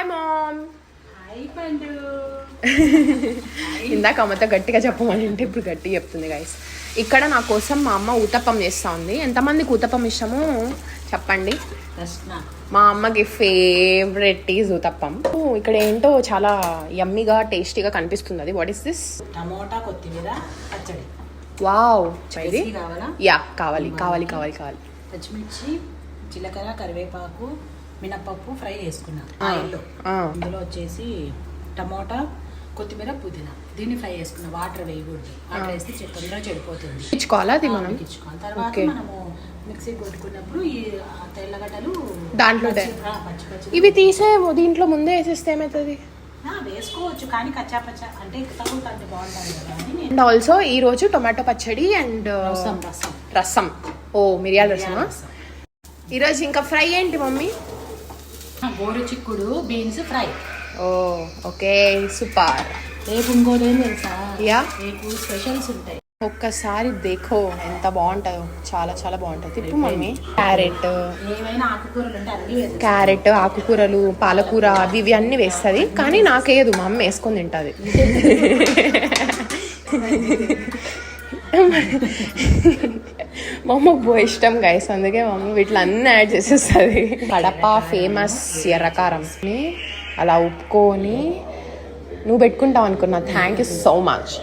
Hi ma'am. Hi పండు. ఇందాక అమ్మతో గట్టిగా చెప్పమని అంటే ఇప్పుడు గట్టిగా చెప్తుంది గైస్. ఇక్కడ నా కోసం మా అమ్మ ఊతప్పం చేస్తూ ఉంది. ఎంతమందికి ఊతప్పం ఇష్టమో చెప్పండి. మా అమ్మకి ఫేవరెట్ ఈజ్ ఊతప్పం. ఇక్కడ ఏంటో చాలా యమ్మీగా టేస్టీగా కనిపిస్తుంది. అది వాట్ ఇస్ దిస్? టమోటా కొత్తిమీర పచ్చడి. వావ్. ఇది కావాలా? యా కావాలి కావాలి కావాలి కావాలి. పచ్చిమిర్చి, జీలకర్ర, కరివేపాకు, మినపప్పు ఫ్రై చేసుకున్నా ఆయిల్లో. ఇందులో వచ్చేసి టమోటా, కొత్తిమీర, పుదీనా దీన్ని ఫ్రై చేసుకున్నా. వాటర్ వేయకూడదు. వాటర్ వేస్తే తొందరగా చెడిపోతుంది. ఇచ్చుకోవాలా అది మనం? ఇచ్చుకోవాలి. తర్వాత మనము మిక్సీ కొట్టుకున్నప్పుడు ఈ తెల్లగడ్డలు దాంట్లో పచ్చి పచ్చి ఇవి తీసే దీంట్లో ముందే వేసేస్తే ఏమవుతుంది? వేసుకోవచ్చు కానీ కచ్చా పచ్చా అంటే తగ్గుతుంది, బాగుంటుంది కదా అని. అండ్ ఆల్సో ఈ రోజు టొమాటో పచ్చడి అండ్ రసం. ఓ మిరియాల రసమా? ఈరోజు ఇంకా ఫ్రై ఏంటి మమ్మీ? గోరు చిక్కుడు బీన్స్ ఫ్రై. ఓ ఓకే సూపర్. రేపు ఇంకోటి ఏం తెలుసా? యా రేపు స్పెషల్స్ ఉంటాయి. ఒక్కసారి దేఖో ఎంత బాగుంటుందో. చాలా చాలా బాగుంటుంది. తిప్పు మమ్మీ. క్యారెట్, ఏమైనా ఆకుకూరలు ఉంటే అన్ని వేస్తాం. క్యారెట్, ఆకుకూరలు, పాలకూర అవి ఇవి అన్నీ వేస్తుంది. కానీ నాకేదు మా అమ్మ వేసుకొని తింటుంది. మా అమ్మకు బో ఇష్టం గైస్, అందుకే మా అమ్మ వీటిలో అన్నీ యాడ్ చేసేస్తుంది. కడప ఫేమస్ ఎర్రకారం అలా ఉప్పుకొని నువ్వు పెట్టుకుంటావు అనుకున్నా. Thank you so much.